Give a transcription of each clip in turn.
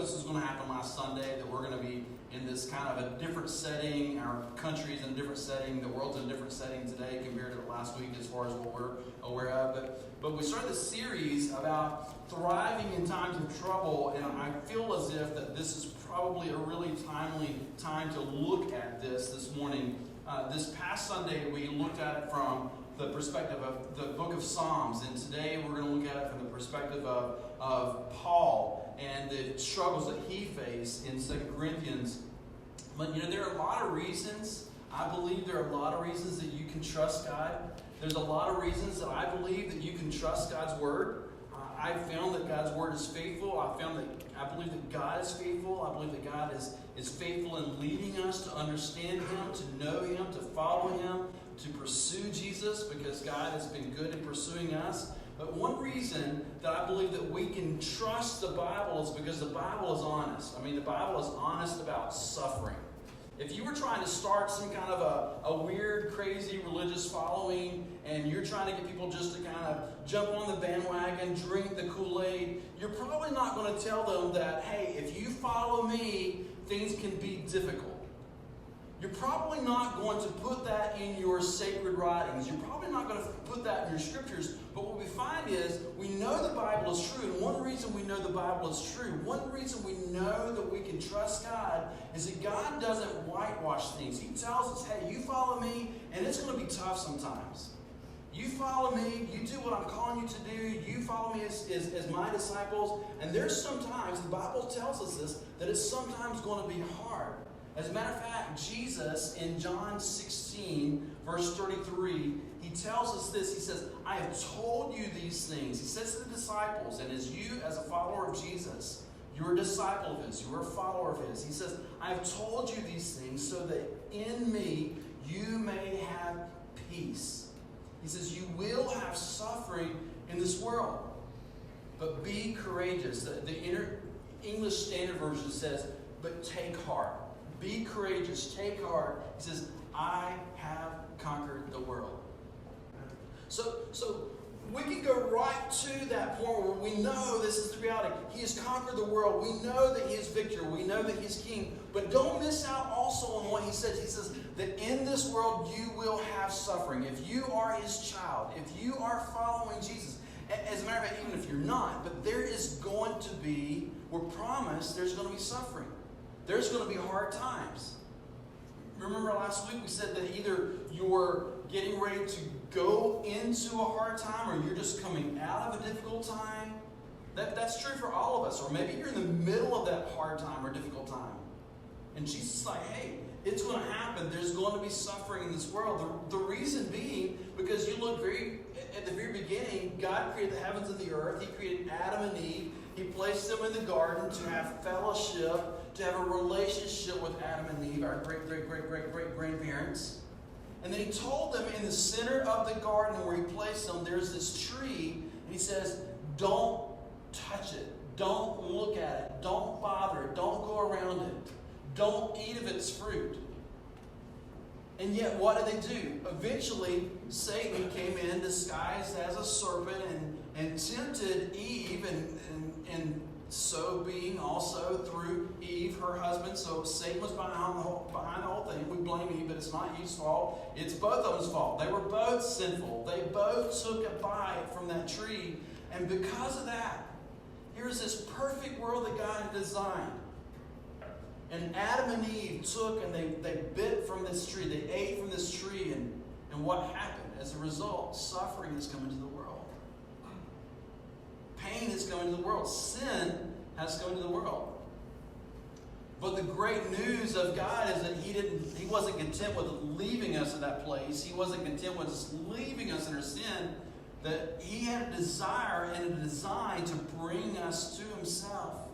this was going to happen last Sunday, that we're going to be in this kind of a different setting. Our country's in a different setting. The world's in a different setting today compared to last week as far as what we're aware of. But we started this series about thriving in times of trouble, and I feel as if that this is probably a really timely time to look at this morning. This past Sunday, we looked at it from the perspective of the book of Psalms, and today we're going to look at it from the perspective of Paul and the struggles that he faced in 2 Corinthians. But there are a lot of reasons, I believe there are a lot of reasons that you can trust God. There's a lot of reasons that I believe that you can trust God's Word. I've found that God's Word is faithful. I believe that God is faithful. I believe that God is faithful in leading us to understand Him, to know Him, to follow Him, to pursue Jesus, because God has been good in pursuing us. But one reason that I believe that we can trust the Bible is because the Bible is honest. I mean, the Bible is honest about suffering. If you were trying to start some kind of a weird, crazy religious following, and you're trying to get people just to kind of jump on the bandwagon, drink the Kool-Aid, you're probably not going to tell them that, hey, if you follow me, things can be difficult. You're probably not going to put that in your sacred writings. You're probably not going to put that in your scriptures. But what we find is we know the Bible is true. And one reason we know the Bible is true, one reason we know that we can trust God is that God doesn't whitewash things. He tells us, hey, you follow me, and it's going to be tough sometimes. You follow me, you do what I'm calling you to do, you follow me as my disciples. And there's sometimes, the Bible tells us this, that it's sometimes going to be hard. As a matter of fact, Jesus in John 16, verse 33, he tells us this. He says, I have told you these things. He says to the disciples, and as you, as a follower of Jesus, you're a disciple of His, you're a follower of His. He says, I have told you these things so that in me you may have peace. He says, you will have suffering in this world, but be courageous. The English Standard Version says, but take heart. Be courageous. Take heart. He says, I have conquered the world. So we can go right to that point where we know this is the reality. He has conquered the world. We know that He is victor. We know that He is king. But don't miss out also on what He says. He says that in this world you will have suffering. If you are His child, if you are following Jesus, as a matter of fact, even if you're not, but there is going to be, we're promised there's going to be suffering. There's going to be hard times. Remember last week we said that either you're getting ready to go into a hard time or you're just coming out of a difficult time. That's true for all of us. Or maybe you're in the middle of that hard time or difficult time. And Jesus is like, hey, it's going to happen. There's going to be suffering in this world. The reason being, because you look at the very beginning, God created the heavens and the earth. He created Adam and Eve. He placed them in the garden to have fellowship, to have a relationship with Adam and Eve, our great-great-great-great-great-grandparents. And then He told them in the center of the garden where He placed them, there's this tree, and He says, don't touch it. Don't look at it. Don't bother it. Don't go around it. Don't eat of its fruit. And yet, what did they do? Eventually, Satan came in disguised as a serpent and tempted Eve, and so being also through Eve, her husband. So Satan was behind the whole thing. We blame Eve, but it's not Eve's fault. It's both of them's fault. They were both sinful. They both took a bite from that tree. And because of that, here's this perfect world that God had designed. And Adam and Eve took and they bit from this tree. They ate from this tree. And what happened? As a result, suffering has come into the world. Pain has come into the world. Sin has come into the world. But the great news of God is that He wasn't content with leaving us in that place. He wasn't content with just leaving us in our sin. That He had a desire and a design to bring us to Himself.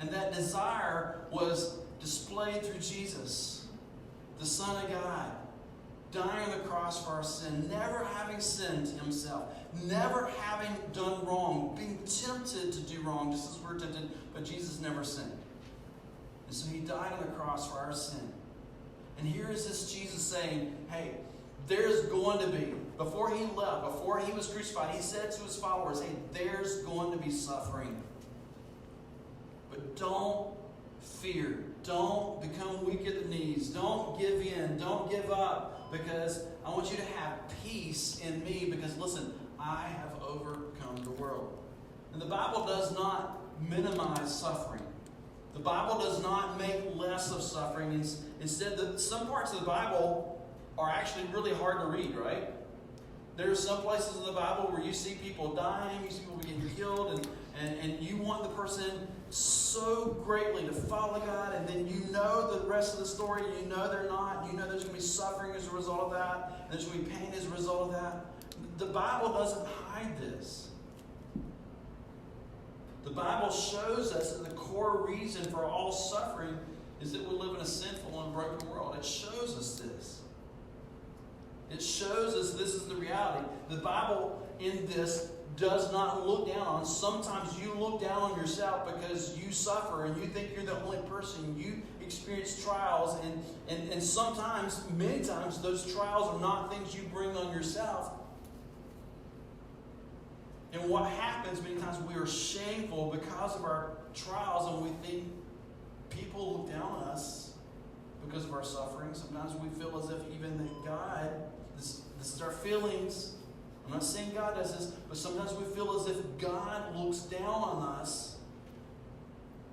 And that desire was displayed through Jesus, the Son of God, dying on the cross for our sin, never having sinned Himself, never having done wrong, being tempted to do wrong, just as we're tempted, but Jesus never sinned. And so He died on the cross for our sin. And here is this Jesus saying, hey, there's going to be, before He left, before He was crucified, He said to His followers, hey, there's going to be suffering. But don't fear. Don't become weak at the knees. Don't give in. Don't give up. Because I want you to have peace in me. Because listen, I have overcome the world. And the Bible does not minimize suffering. The Bible does not make less of suffering. Instead, some parts of the Bible are actually really hard to read, right? There are some places in the Bible where you see people dying, you see people getting killed, and you want the person so greatly to follow God, and then you know the rest of the story, and you know they're not, you know there's going to be suffering as a result of that, and there's going to be pain as a result of that. The Bible doesn't hide this. The Bible shows us that the core reason for all suffering is that we live in a sinful and broken world. It shows us this. It shows us this is the reality. The Bible in this does not look down on. Sometimes you look down on yourself because you suffer and you think you're the only person. You experience trials, and sometimes, many times, those trials are not things you bring on yourself. And what happens many times, we are shameful because of our trials, and we think people look down on us because of our suffering. Sometimes we feel as if even that God, this is our feelings. I'm not saying God does this, but sometimes we feel as if God looks down on us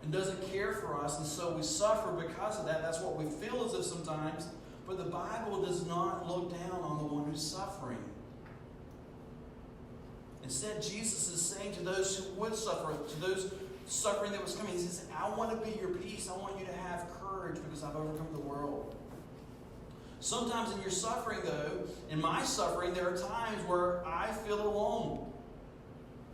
and doesn't care for us, and so we suffer because of that. That's what we feel as if sometimes. But the Bible does not look down on the one who's suffering. Instead, Jesus is saying to those who would suffer, to those suffering that was coming, he says, I want to be your peace. I want you to have courage because I've overcome the world. Sometimes in your suffering, though, in my suffering, there are times where I feel alone.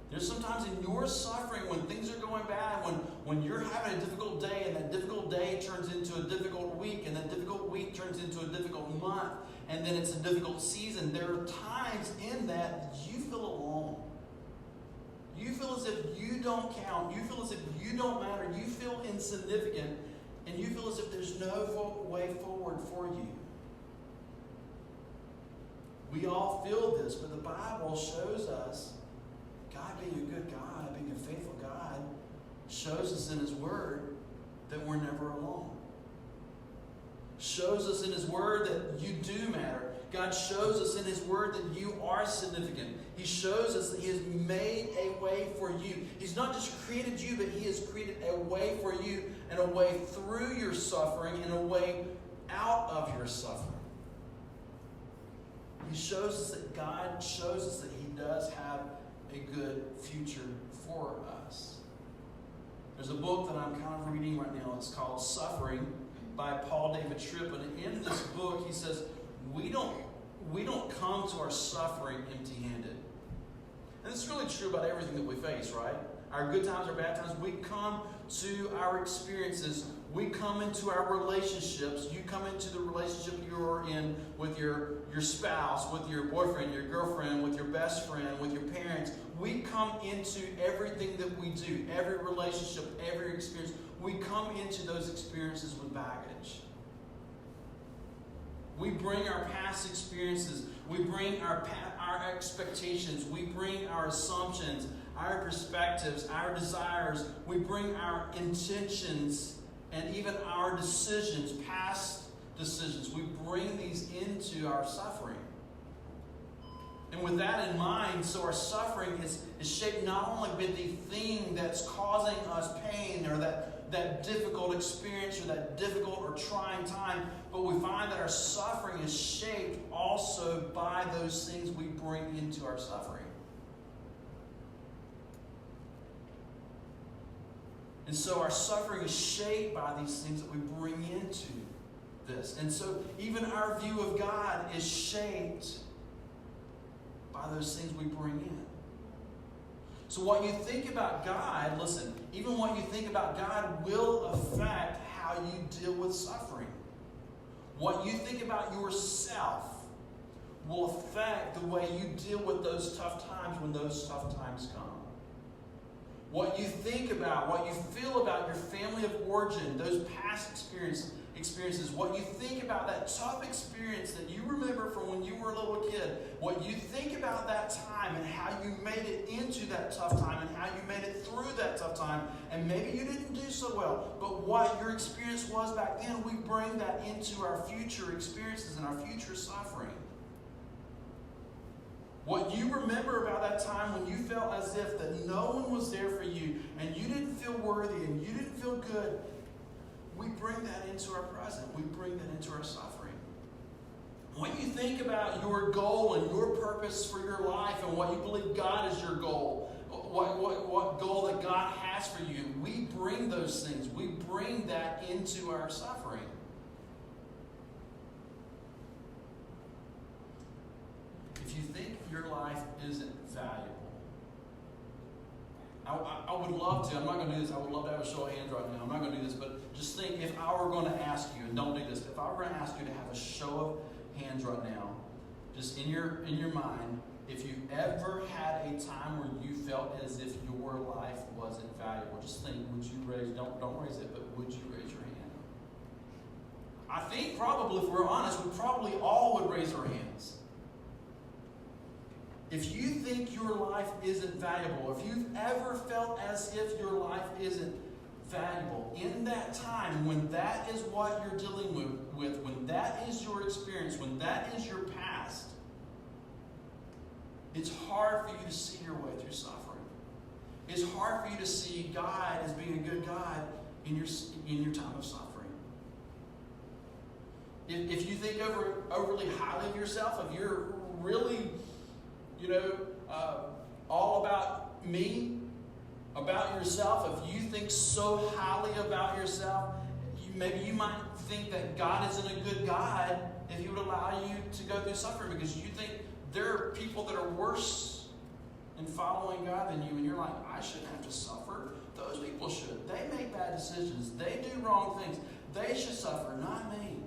There's sometimes in your suffering when things are going bad, when you're having a difficult day, and that difficult day turns into a difficult week, and that difficult week turns into a difficult month, and then it's a difficult season. There are times in that you feel alone. You feel as if you don't count. You feel as if you don't matter. You feel insignificant, and you feel as if there's no way forward for you. We all feel this, but the Bible shows us God being a good God, being a faithful God, shows us in His Word that we're never alone. Shows us in His Word that you do matter. God shows us in His Word that you are significant. He shows us that He has made a way for you. He's not just created you, but He has created a way for you, and a way through your suffering, and a way out of your suffering. He shows us that God shows us that He does have a good future for us. There's a book that I'm kind of reading right now. It's called Suffering by Paul David Tripp. And in this book, he says, we don't come to our suffering empty-handed. And this is really true about everything that we face, right? Our good times, our bad times. We come to our experiences. We come into our relationships. You come into the relationship you're in with your spouse, with your boyfriend, your girlfriend, with your best friend, with your parents. We come into everything that we do, every relationship, every experience. We come into those experiences with baggage. We bring our past experiences. We bring our expectations. We bring our assumptions, our perspectives, our desires. We bring our intentions and even our decisions, past decisions. We bring these into our suffering. And with that in mind, so our suffering is shaped not only by the thing that's causing us pain, or that difficult experience, or that difficult or trying time, but we find that our suffering is shaped also by those things we bring into our suffering. And so our suffering is shaped by these things that we bring into this. And so even our view of God is shaped by those things we bring in. So what you think about God, listen, even what you think about God will affect how you deal with suffering. What you think about yourself will affect the way you deal with those tough times when those tough times come. what you think about, what you feel about your family of origin, those past experiences, what you think about that tough experience that you remember from when you were a little kid, what you think about that time and how you made it into that tough time and how you made it through that tough time, and maybe you didn't do so well, but what your experience was back then, we bring that into our future experiences and our future suffering. What you remember about that time when you felt as if that no one was there for you and you didn't feel worthy and you didn't feel good, we bring that into our present. We bring that into our suffering. When you think about your goal and your purpose for your life and what you believe God is your goal, what goal that God has for you, we bring those things. We bring that into our suffering. If you think your life isn't valuable, I would love to, I'm not going to do this, I would love to have a show of hands right now. I'm not going to do this, but just think, if I were going to ask you, and don't do this, if I were going to ask you to have a show of hands right now, just in your mind, if you ever had a time where you felt as if your life wasn't valuable, just think, would you raise, don't raise it, but would you raise your hand? I think probably, if we're honest, we probably all would raise our hands. If you think your life isn't valuable, if you've ever felt as if your life isn't valuable, in that time when that is what you're dealing with, when that is your experience, when that is your past, it's hard for you to see your way through suffering. It's hard for you to see God as being a good God in your time of suffering. If you think overly highly of yourself, if you're really all about me, about yourself, if you think so highly about yourself, maybe you might think that God isn't a good God if He would allow you to go through suffering, because you think there are people that are worse in following God than you, and you're like, I shouldn't have to suffer. Those people should. They make bad decisions. They do wrong things. They should suffer, not me.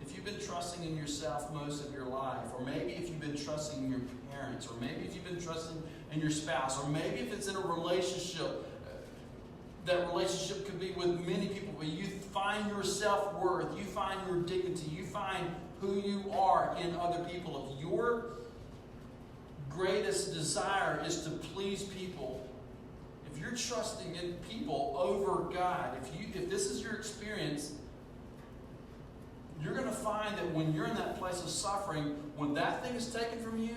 If you've been trusting in yourself most of your life, or maybe if you've been trusting in your parents, or maybe if you've been trusting in your spouse, or maybe if it's in a relationship, that relationship could be with many people, but you find your self-worth, you find your dignity, you find who you are in other people. If your greatest desire is to please people, if you're trusting in people over God, if this is your experience, you're going to find that when you're in that place of suffering, when that thing is taken from you,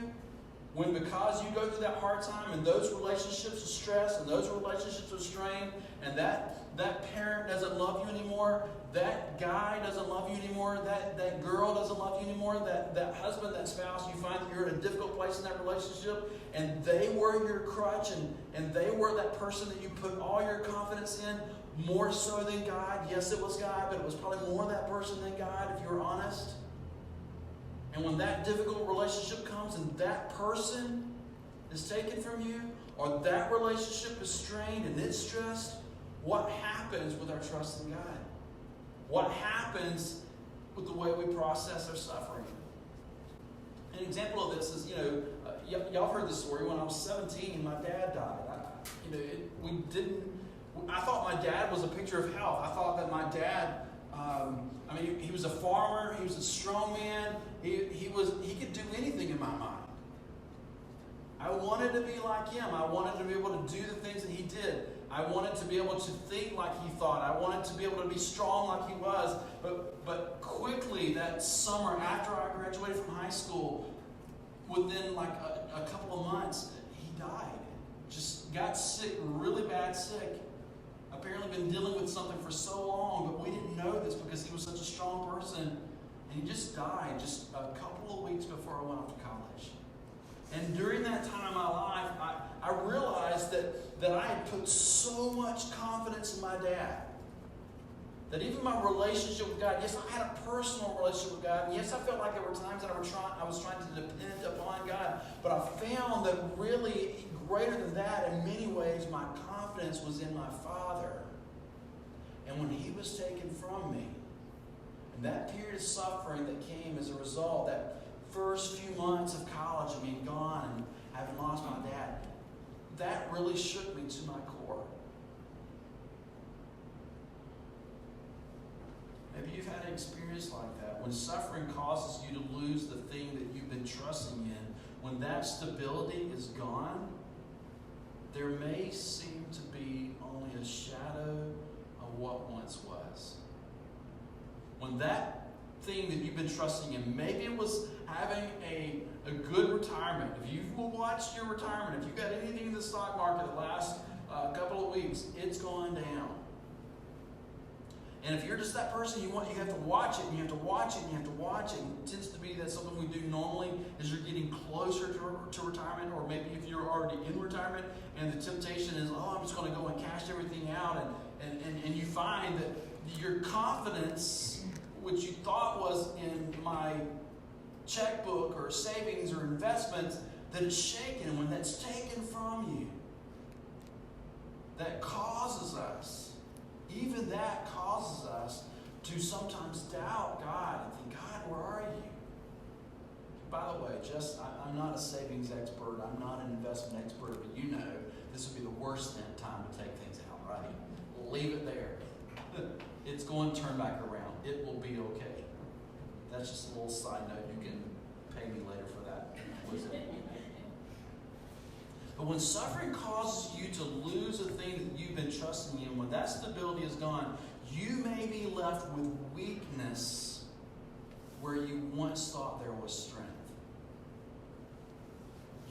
when because you go through that hard time and those relationships of stress and those relationships of strain, and that parent doesn't love you anymore, that guy doesn't love you anymore, that girl doesn't love you anymore, that husband, that spouse, you find that you're in a difficult place in that relationship, and they were your crutch, and they were that person that you put all your confidence in, more so than God. Yes, it was God, but it was probably more that person than God, if you're honest. And when that difficult relationship comes and that person is taken from you, or that relationship is strained and it's stressed, what happens with our trust in God? What happens with the way we process our suffering? An example of this is, y'all heard the story. When I was 17, my dad died. I thought my dad was a picture of health. I thought that my dad, he was a farmer. He was a strong man. He could do anything in my mind. I wanted to be like him. I wanted to be able to do the things that he did. I wanted to be able to think like he thought. I wanted to be able to be strong like he was. But quickly that summer, after I graduated from high school, within like a couple of months, he died. Just got sick, really bad sick. Apparently been dealing with something for so long, but we didn't know this because he was such a strong person. And he just died just a couple of weeks before I went off to college. And during that time in my life, I realized that I had put so much confidence in my dad. That even my relationship with God, yes, I had a personal relationship with God. And yes, I felt like there were times that I was trying to depend upon God. But I found that really greater than that, in many ways, my confidence was in my Father. And when He was taken from me, and that period of suffering that came as a result, that first few months of college of being gone and having lost my dad, that really shook me to my core. Maybe you've had an experience like that. When suffering causes you to lose the thing that you've been trusting in, when that stability is gone, there may seem to be only a shadow of what once was. When that thing that you've been trusting in, maybe it was having a good retirement. If you've watched your retirement, if you've got anything in the stock market the last couple of weeks, it's gone down. And if you're just that person, you have to watch it, and you have to watch it, and you have to watch it. And it tends to be that something we do normally is you're getting closer to retirement, or maybe if you're already in retirement, and the temptation is, I'm just going to go and cash everything out, and you find that your confidence, which you thought was in my checkbook or savings or investments, that it's shaken. And when that's taken from you, that causes us, even that causes us to sometimes doubt God and think, God, where are you? By the way, I'm not a savings expert. I'm not an investment expert, but you know this would be the worst time to take things out, right? Leave it there. It's going to turn back around. It will be okay. That's just a little side note. You can pay me later for that. But when suffering causes you to lose a thing that you've been trusting in, when that stability is gone, you may be left with weakness where you once thought there was strength.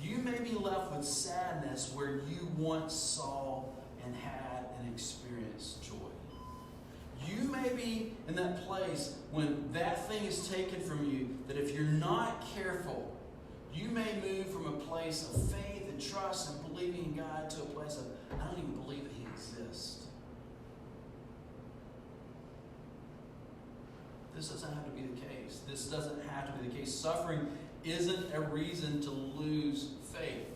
You may be left with sadness where you once saw and had and experienced joy. You may be in that place when that thing is taken from you, that if you're not careful, you may move from a place of faith and trust and believing in God to a place of, I don't even believe that He exists. This doesn't have to be the case. This doesn't have to be the case. Suffering isn't a reason to lose faith.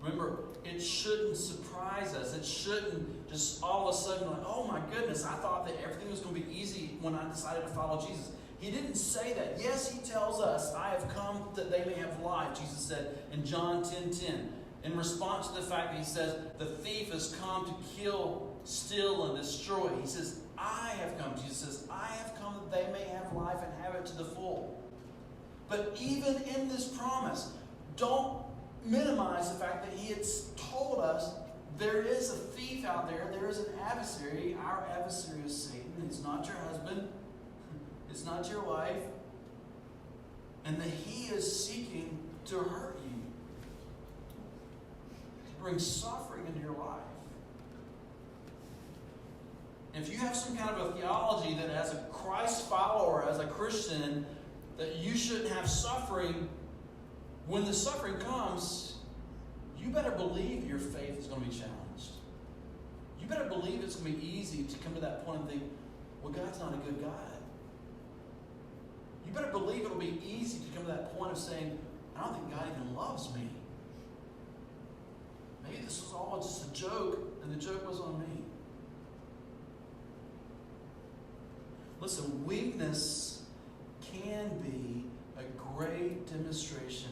Remember, it shouldn't surprise us. It shouldn't just all of a sudden like, oh my goodness, I thought that everything was going to be easy when I decided to follow Jesus. He didn't say that. Yes, He tells us, I have come that they may have life, Jesus said in John 10:10. In response to the fact that He says, the thief has come to kill, steal, and destroy. He says, I have come. Jesus says, I have come that they may have life and have it to the full. But even in this promise, don't minimize the fact that He had told us there is a thief out there. There is an adversary. Our adversary is Satan. It's not your husband. It's not your wife. And that he is seeking to hurt you. To bring suffering into your life. And if you have some kind of a theology that as a Christ follower, as a Christian, that you shouldn't have suffering, when the suffering comes, you better believe your faith is going to be challenged. You better believe it's going to be easy to come to that point and think, well, God's not a good God. You better believe it'll be easy to come to that point of saying, I don't think God even loves me. Maybe this was all just a joke, and the joke was on me. Listen, weakness can be a great demonstration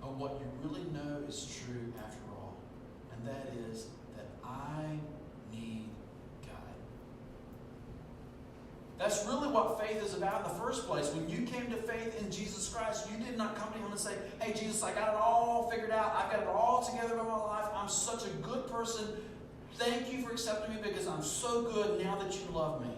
of what you really know is true after all. And that is that I need God. That's really what faith is about in the first place. When you came to faith in Jesus Christ, you did not come to Him and say, hey, Jesus, I got it all figured out. I've got it all together in my life. I'm such a good person. Thank you for accepting me because I'm so good now that you love me.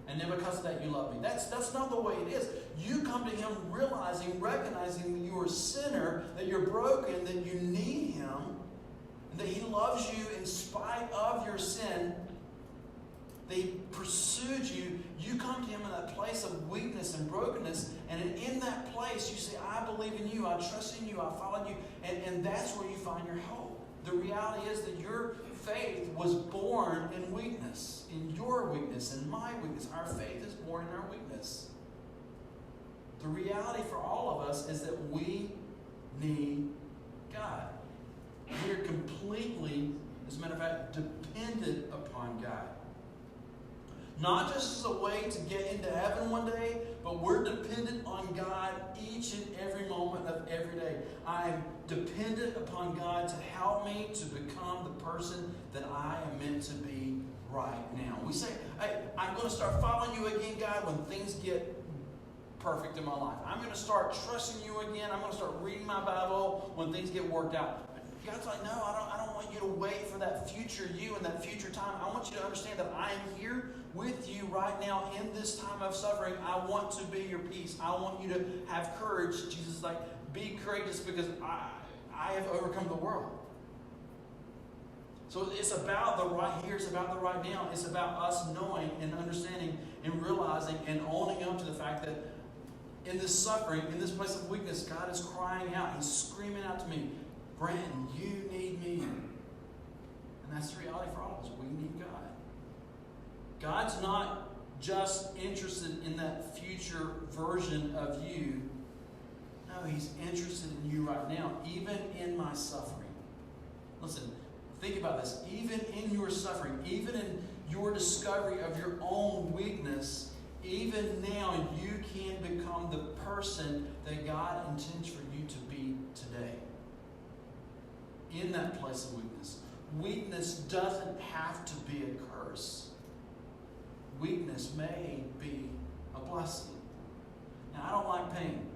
And then because of that, you love me. That's not the way it is. You come to Him recognizing that you're a sinner, that you're broken, that you need Him, and that He loves you in spite of your sin, that He pursued you. You come to Him in that place of weakness and brokenness, and in that place you say, I believe in you, I trust in you, I follow you, and that's where you find your hope. The reality is that your faith was born in weakness, in your weakness, in my weakness. Our faith is born in our weakness. The reality for all of us is that we need God. We are completely, as a matter of fact, dependent upon God. Not just as a way to get into heaven one day, but we're dependent on God each and every moment of every day. I'm dependent upon God to help me to become the person that I am meant to be right now. We say, hey, I'm going to start following you again, God, when things get perfect in my life. I'm going to start trusting you again. I'm going to start reading my Bible when things get worked out. God's like, no, I don't want you to wait for that future you and that future time. I want you to understand that I am here with you right now in this time of suffering. I want to be your peace. I want you to have courage. Jesus is like, be courageous because I have overcome the world. So it's about the right here. It's about the right now. It's about us knowing and understanding and realizing and owning up to the fact that in this suffering, in this place of weakness, God is crying out. He's screaming out to me, Brandon, you need me. And that's the reality for all of us. We need God. God's not just interested in that future version of you. No, He's interested in you right now, even in my suffering. Listen, think about this. Even in your suffering, even in your discovery of your own weakness, even now you can become the person that God intends for you to be today. In that place of weakness. Weakness doesn't have to be a curse. Weakness may be a blessing. Now, I don't like pain.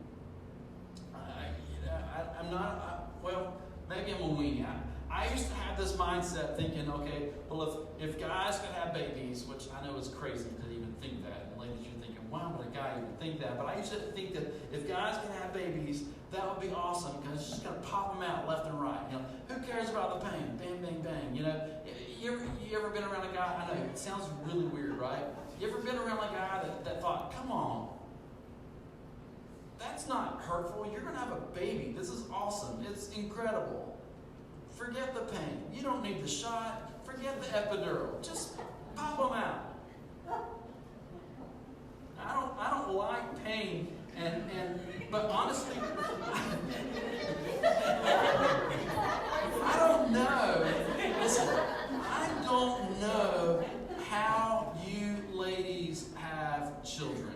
I'm not, well, maybe I'm a weenie. I used to have this mindset thinking, okay, well, if guys could have babies, which I know is crazy to even think that, and ladies, you're thinking, why would a guy even think that? But I used to think that if guys can have babies, that would be awesome because it's just going to pop them out left and right. You know, who cares about the pain? Bang, bang, bang. You know, you ever been around a guy? I know it sounds really weird, right? You ever been around a guy that thought, come on, that's not hurtful. You're going to have a baby. This is awesome. It's incredible. Forget the pain. You don't need the shot. Forget the epidural. Just pop them out. I don't like pain, but honestly, I don't know. Listen, I don't know how you ladies have children.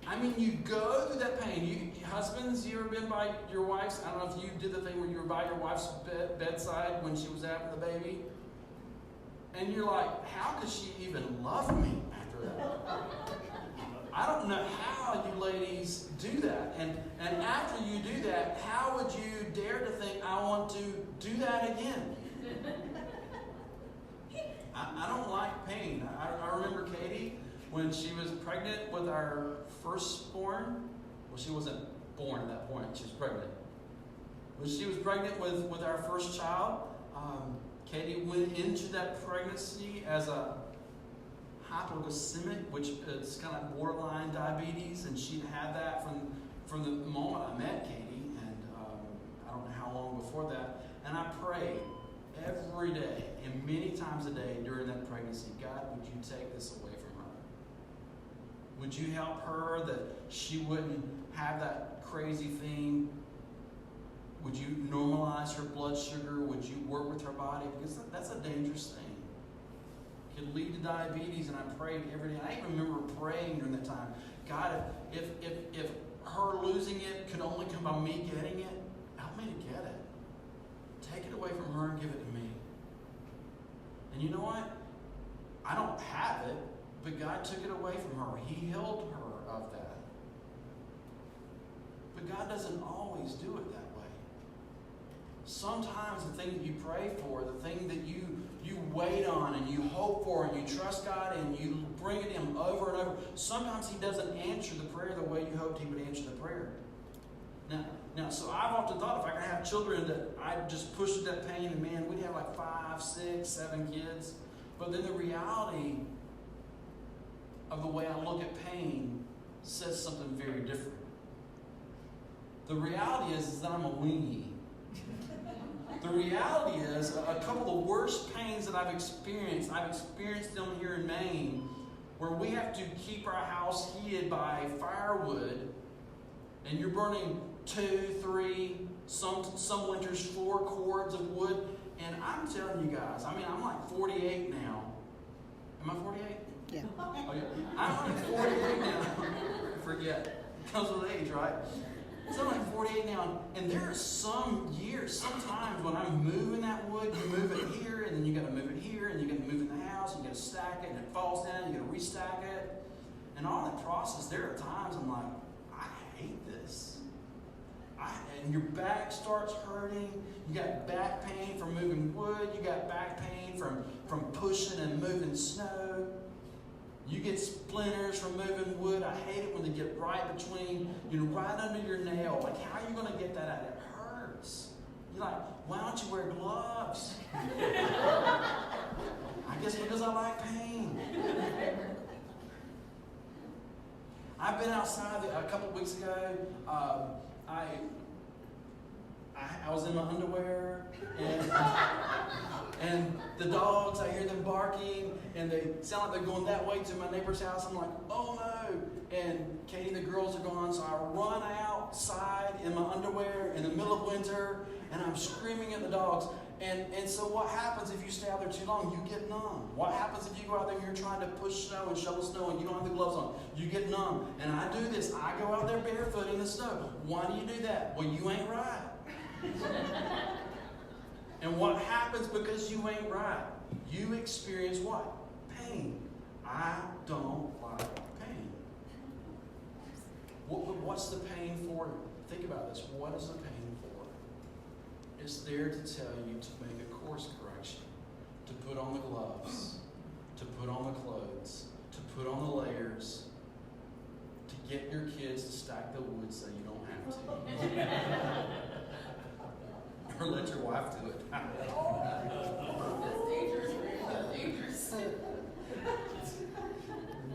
I mean, you go through that pain. Husbands, you ever been by your wife's? I don't know if you did the thing where you were by your wife's bedside when she was having the baby. And you're like, how could she even love me after that? I don't know how you ladies do that. And after you do that, how would you dare to think, I want to do that again? I don't like pain. I remember Katie, when she was pregnant with our firstborn. Well, she wasn't born at that point. She was pregnant. When she was pregnant with our first child, Katie went into that pregnancy as a hypoglycemic, which is kind of borderline diabetes, and she'd had that from the moment I met Katie, and I don't know how long before that. And I prayed every day and many times a day during that pregnancy, God, would you take this away from her? Would you help her that she wouldn't have that crazy thing? Would you normalize her blood sugar? Would you work with her body? Because that's a dangerous thing. It could lead to diabetes, and I prayed every day. I even remember praying during that time, God, if her losing it could only come by me getting it, help me to get it. Take it away from her and give it to me. And you know what? I don't have it, but God took it away from her. He healed her of that. But God doesn't always do it that way. Sometimes the thing that you pray for, the thing that you wait on and you hope for and you trust God and you bring it to Him over and over, sometimes He doesn't answer the prayer the way you hoped He would answer the prayer. Now, so I've often thought if I could have children that I'd just push through that pain and man, we'd have like 5, 6, 7 kids. But then the reality of the way I look at pain says something very different. The reality is that I'm a weenie. The reality is a couple of the worst pains that I've experienced them here in Maine, where we have to keep our house heated by firewood, and you're burning 2, 3, some winters 4 cords of wood. And I'm telling you guys, I mean, I'm like 48 now. Am I 48? Yeah. Oh, yeah. I'm like 48 now. I forget. It comes with age, right? So I'm like 48 now, and there are some years, sometimes when I'm moving that wood, you move it here, and then you got to move it here, and you got to move it in the house, and you got to stack it, and it falls down, you got to restack it. And all that process, there are times I'm like, I hate this. And your back starts hurting. You got back pain from moving wood. You got back pain from pushing and moving snow. You get splinters from moving wood. I hate it when they get right between, right under your nail. Like, how are you going to get that out? It hurts. You're like, why don't you wear gloves? I guess because I like pain. I've been outside a couple of weeks ago. I was in my underwear, and the dogs, I hear them barking, and they sound like they're going that way to my neighbor's house. I'm like, oh no. And Katie and the girls are gone, so I run outside in my underwear in the middle of winter, and I'm screaming at the dogs. And so what happens if you stay out there too long? You get numb. What happens if you go out there and you're trying to push snow and shovel snow and you don't have the gloves on? You get numb. And I do this. I go out there barefoot in the snow. Why do you do that? Well, you ain't right. And what happens because you ain't right? You experience what? Pain. I don't like pain. What's the pain for? Think about this. What is the pain for? It's there to tell you to make a course correction, to put on the gloves, to put on the clothes, to put on the layers, to get your kids to stack the wood so you don't have to. Or let your wife do it. That's dangerous. That's dangerous.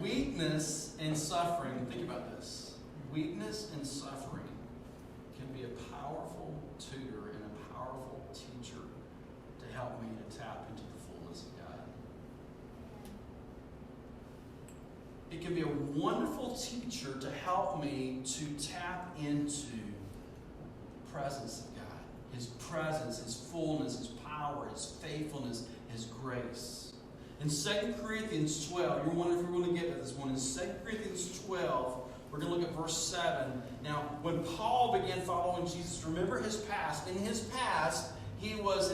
Weakness and suffering, think about this. Weakness and suffering can be a powerful tutor and a powerful teacher to help me to tap into the fullness of God. It can be a wonderful teacher to help me to tap into the presence of God. His presence, His fullness, His power, His faithfulness, His grace. In 2 Corinthians 12, you're wondering if we're going to get to this one. In 2 Corinthians 12, we're going to look at verse 7. Now, when Paul began following Jesus, remember his past. In his past, he was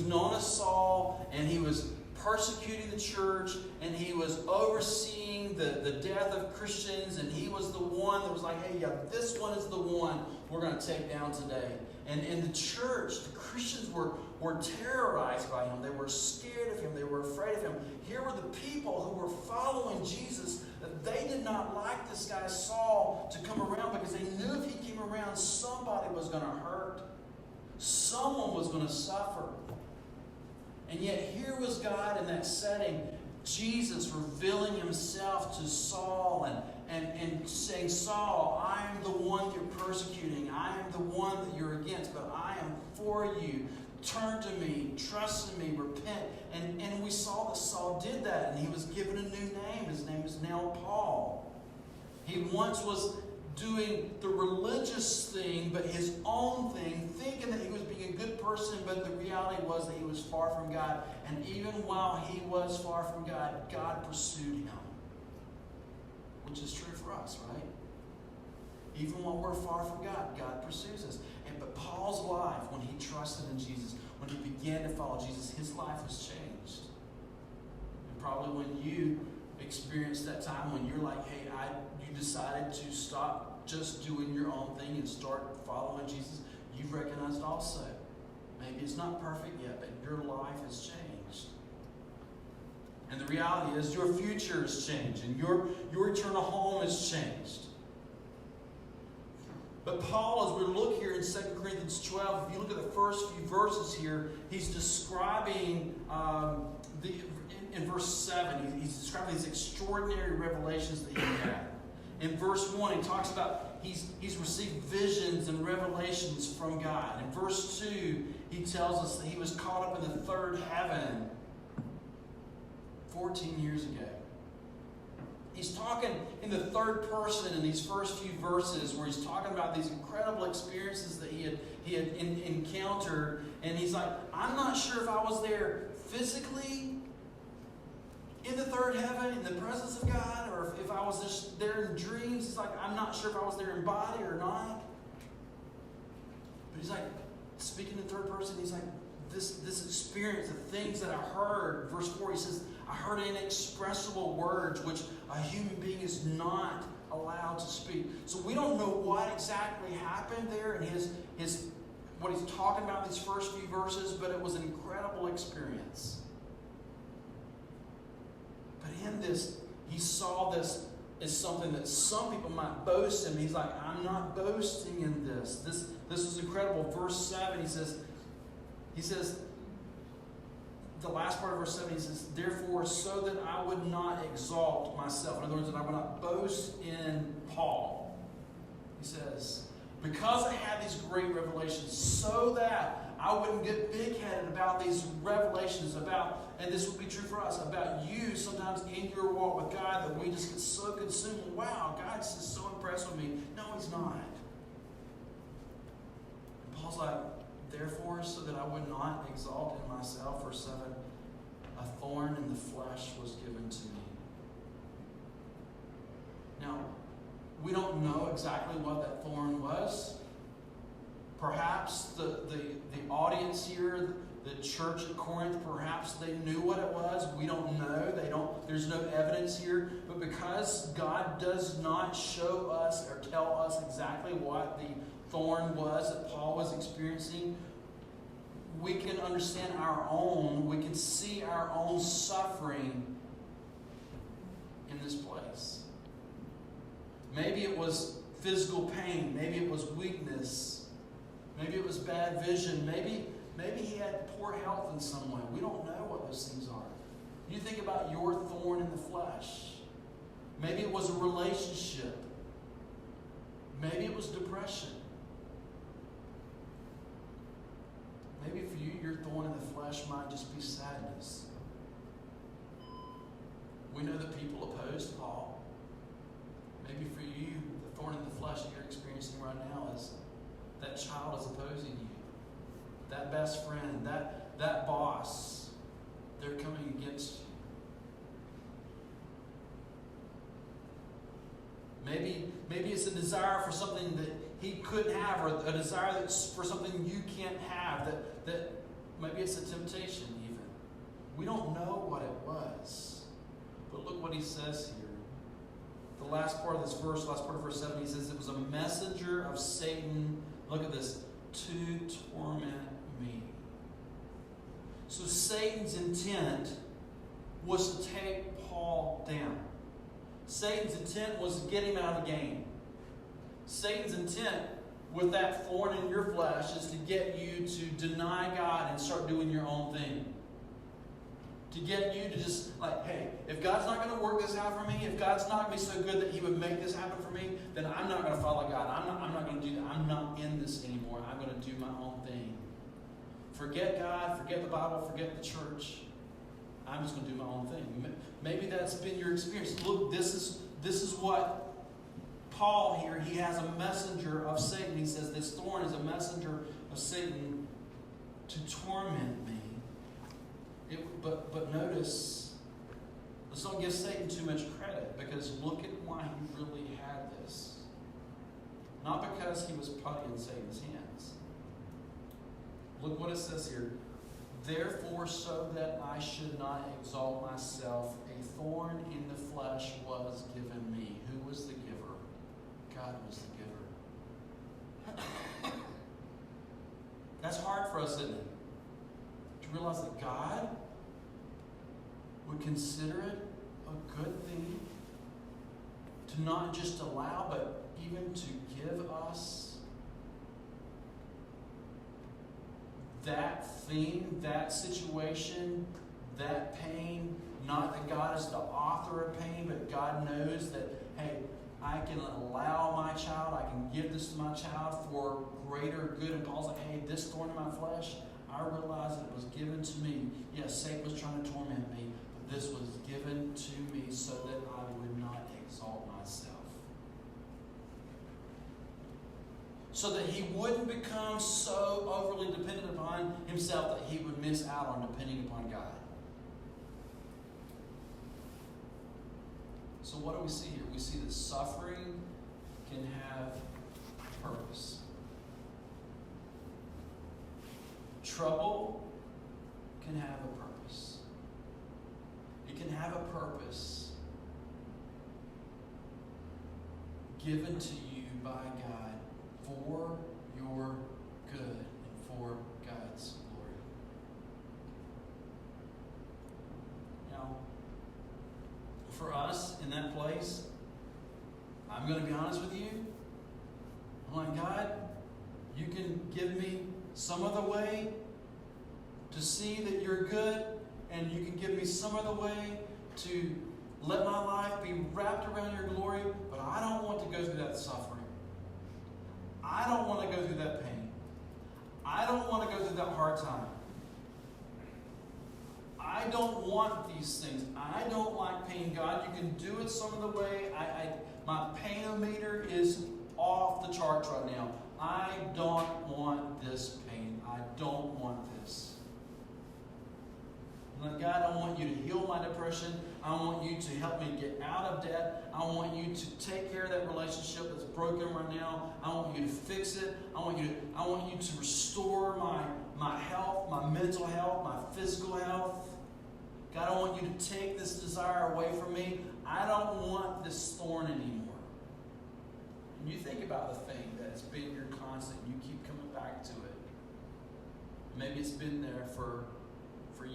known as Saul, and he was persecuting the church, and he was overseeing the death of Christians, and he was the one that was like, hey, yeah, this one is the one we're going to take down today. And in the church, the Christians were terrorized by him. They were scared of him. They were afraid of him. Here were the people who were following Jesus. They did not like this guy Saul to come around because they knew if he came around, somebody was going to hurt. Someone was going to suffer. And yet here was God in that setting, Jesus revealing himself to Saul and saying, Saul, I am the one you're persecuting. I am the one that you're against, but I am for you. Turn to me, trust in me, repent. And we saw that Saul did that, and he was given a new name. His name is now Paul. He once was doing the religious thing, but his own thing, thinking that he was being a good person, but the reality was that he was far from God. And even while he was far from God, God pursued him. Which is true for us, right? Even while we're far from God, God pursues us. But Paul's life, when he trusted in Jesus, when he began to follow Jesus, his life was changed. And probably when you experienced that time when you're like, hey, you decided to stop just doing your own thing and start following Jesus, you've recognized also. Maybe it's not perfect yet, but your life has changed. And the reality is your future has changed, and your eternal home has changed. But Paul, as we look here in 2 Corinthians 12, if you look at the first few verses here, he's describing, in verse 7, he's describing these extraordinary revelations that he had. In verse 1, he talks about he's received visions and revelations from God. In verse 2, he tells us that he was caught up in the third heaven 14 years ago. He's talking in the third person in these first few verses where he's talking about these incredible experiences that he had encountered. And he's like, I'm not sure if I was there physically in the third heaven in the presence of God, or if I was just there in dreams. It's like, I'm not sure if I was there in body or not. But he's like, speaking in third person, he's like, this experience, the things that I heard. Verse 4, he says, I heard inexpressible words which a human being is not allowed to speak. So we don't know what exactly happened there in his what he's talking about in these first few verses, but it was an incredible experience. But in this, he saw this as something that some people might boast in. He's like, I'm not boasting in this. This is incredible. Verse 7, he says, the last part of verse 7, he says, therefore, so that I would not exalt myself. In other words, that I would not boast in Paul. He says, because I had these great revelations, so that I wouldn't get big-headed about these revelations about, and this would be true for us, about you sometimes in your walk with God, that we just get so consumed. Wow, God's just so impressed with me. No, he's not. And Paul's like, therefore, so that I would not exalt in myself, verse 7, a thorn in the flesh was given to me. Now, we don't know exactly what that thorn was. Perhaps the audience here, the church at Corinth, perhaps they knew what it was. We don't know. There's no evidence here. But because God does not show us or tell us exactly what the thorn was that Paul was experiencing, we can understand we can see our own suffering in this place. Maybe it was physical pain. Maybe it was weakness. Maybe it was bad vision. Maybe he had poor health in some way. We don't know what those things are. You think about your thorn in the flesh. Maybe it was a relationship. Maybe it was depression. Maybe for you, your thorn in the flesh might just be sadness. We know that people opposed Paul. Maybe for you, the thorn in the flesh that you're experiencing right now is that child is opposing you. That best friend, that boss, they're coming against you. Maybe it's a desire for something that he couldn't have, or a desire that's for something you can't have, that maybe it's a temptation even. We don't know what it was. But look what he says here. The last part of this verse, last part of verse 7, he says it was a messenger of Satan, look at this, to torment me. So Satan's intent was to take Paul down. Satan's intent was to get him out of the game. Satan's intent with that thorn in your flesh is to get you to deny God and start doing your own thing. To get you to just like, hey, if God's not going to work this out for me, if God's not going to be so good that he would make this happen for me, then I'm not going to follow God. I'm not going to do that. I'm not in this anymore. I'm going to do my own thing. Forget God, forget the Bible, forget the church. I'm just going to do my own thing. Maybe that's been your experience. Look, this is what Paul here, he has a messenger of Satan. He says this thorn is a messenger of Satan to torment me. But notice, let's not give Satan too much credit, because look at why he really had this. Not because he was putty in Satan's hands. Look what it says here. Therefore, so that I should not exalt myself, a thorn in the flesh was given me. Who was the giver? God was the giver. That's hard for us, isn't it? To realize that God would consider it a good thing to not just allow, but even to give us that thing, that situation, that pain. Not that God is the author of pain, but God knows that, hey, I can allow my child, I can give this to my child for greater good. And Paul's like, hey, this thorn in my flesh, I realized that it was given to me. Yes, Satan was trying to torment me, but this was given to me so that I would not exalt myself. So that he wouldn't become so overly dependent upon himself that he would miss out on depending upon God. So what do we see here? We see that suffering can have purpose. Trouble can have a purpose. It can have a purpose given to you by God for your good and for God's glory. Now, for us in that place, I'm going to be honest with you. I'm like, God, you can give me some other way to see that you're good, and you can give me some other way to let my life be wrapped around your glory, but I don't want to go through that suffering. I don't want to go through that pain. I don't want to go through that hard time. I don't want these things. I don't like pain. God, you can do it some other way. My pain-o-meter is off the charts right now. I don't want this pain. I don't want this. And God, I want you to heal my depression. I want you to help me get out of debt. I want you to take care of that relationship that's broken right now. I want you to fix it. I want you to restore my health, my mental health, my physical health. God, I want you to take this desire away from me. I don't want this thorn anymore. And you think about the thing that has been your constant. You keep coming back to it. Maybe it's been there for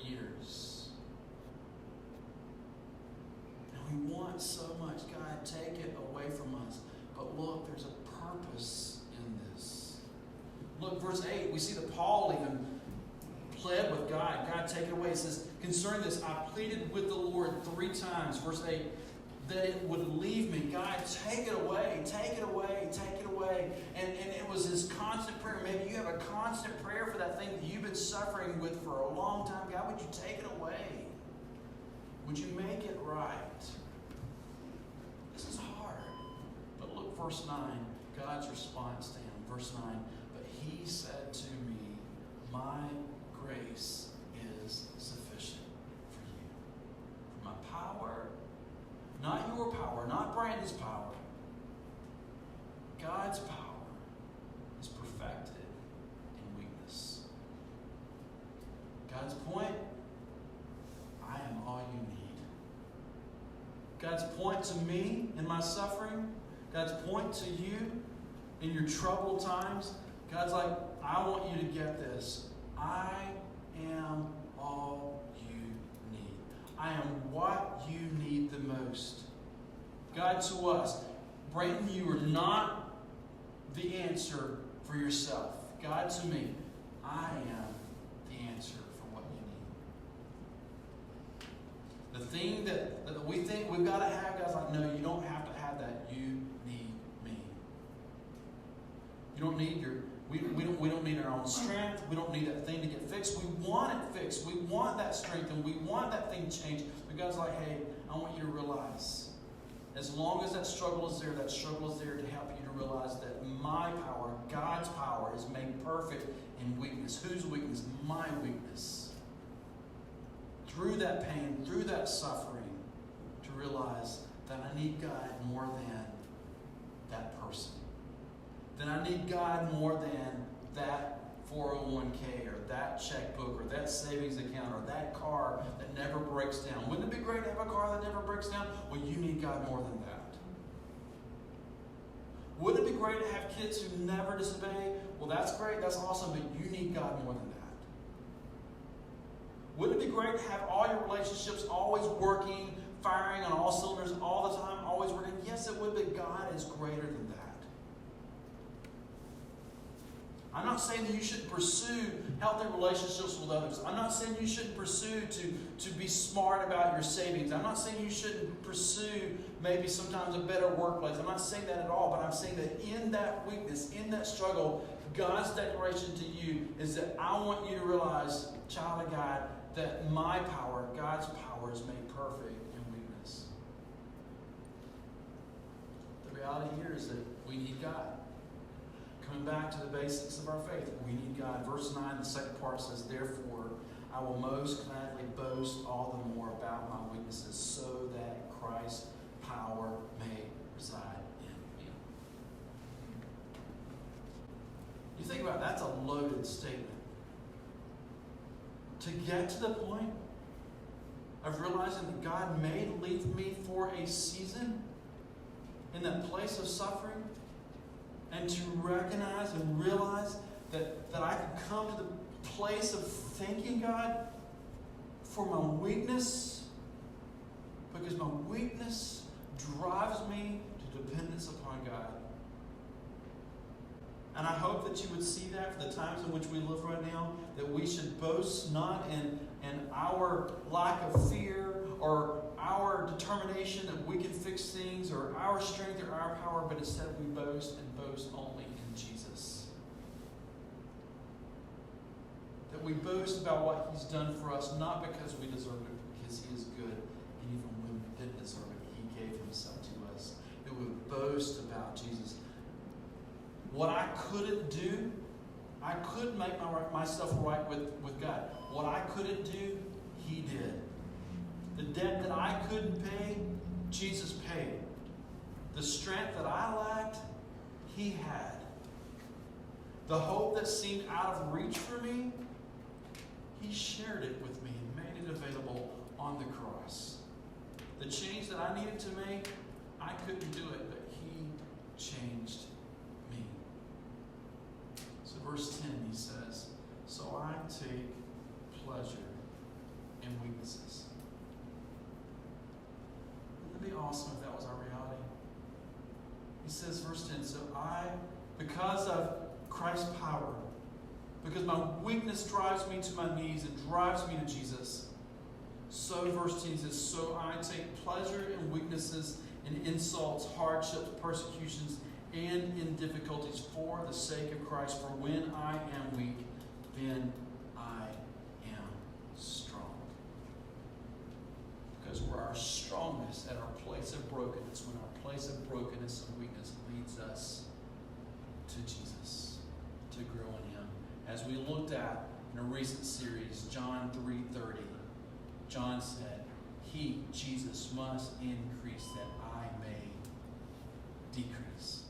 years. And we want so much. God, take it away from us. But look, there's a purpose in this. Look, verse 8, we see that Paul even pled with God. God, take it away. It says, concerning this, I pleaded with the Lord 3 times. Verse 8, that it would leave me. God, take it away, take it away, take it away. And it was his constant prayer. Maybe you have a constant prayer for that thing that you've been suffering with for a long time. God, would you take it away? Would you make it right? This is hard. But look, verse 9, God's response to him. Verse 9, but he said to me, my grace is sufficient for you. For my power, not your power, not Brandon's power. God's power is perfected in weakness. God's point, I am all you need. God's point to me in my suffering, God's point to you in your troubled times, God's like, I want you to get this. I am all you need. I am what you need the most. God, to us, Brandon, you are not the answer for yourself. God, to me, I am the answer for what you need. The thing that we think we've got to have, God's like, no, you don't have to have that. You need me. You don't need we don't need our own strength. We don't need that thing to get fixed. We want it fixed. We want that strength, and we want that thing changed. But God's like, hey, I want you to realize, as long as that struggle is there to help you to realize that my power, God's power, is made perfect in weakness. Whose weakness? My weakness. Through that pain, through that suffering, to realize that I need God more than that person. That I need God more than that 401k or that checkbook or that savings account or that car that never breaks down. Wouldn't it be great to have a car that never breaks down? Well, you need God more than that. Wouldn't it be great to have kids who never disobey? Well, that's great, that's awesome, but you need God more than that. Wouldn't it be great to have all your relationships always working, firing on all cylinders all the time, always working? Yes, it would, but God is greater than that. I'm not saying that you shouldn't pursue healthy relationships with others. I'm not saying you shouldn't pursue to be smart about your savings. I'm not saying you shouldn't pursue maybe sometimes a better workplace. I'm not saying that at all, but I'm saying that in that weakness, in that struggle, God's declaration to you is that I want you to realize, child of God, that my power, God's power, is made perfect in weakness. The reality here is that we need God. Coming back to the basics of our faith, we need God. Verse 9, the second part says, therefore, I will most gladly boast all the more about my weaknesses, so that Christ's power may reside in me. You think about it, that's a loaded statement. To get to the point of realizing that God may leave me for a season in that place of suffering, and to recognize and realize that I can come to the place of thanking God for my weakness, because my weakness drives me to dependence upon God. And I hope that you would see that for the times in which we live right now, that we should boast not in our lack of fear or our determination that we can fix things or our strength or our power, but instead we boast and boast only in Jesus. That we boast about what He's done for us, not because we deserve it, but because He is good. And even when we didn't deserve it, He gave Himself to us. That we boast about Jesus. What I couldn't do, I couldn't make myself right with God. What I couldn't do, He did. The debt that I couldn't pay, Jesus paid. The strength that I lacked, He had. The hope that seemed out of reach for me, He shared it with me and made it available on the cross. The change that I needed to make, I couldn't do it, but He changed me. So verse 10, he says, so I take pleasure in weaknesses. Wouldn't it be awesome if that was our reality? He says, verse 10, so I, because of Christ's power, because my weakness drives me to my knees and drives me to Jesus, so verse 10 says, so I take pleasure in weaknesses, in insults, hardships, persecutions, and in difficulties for the sake of Christ. For when I am weak, then I am strong. Because we're our strongest at our place of brokenness, when our place of brokenness and weakness leads us to Jesus, to grow in Him. As we looked at in a recent series, John 3:30, John said, He, Jesus, must increase that I may decrease.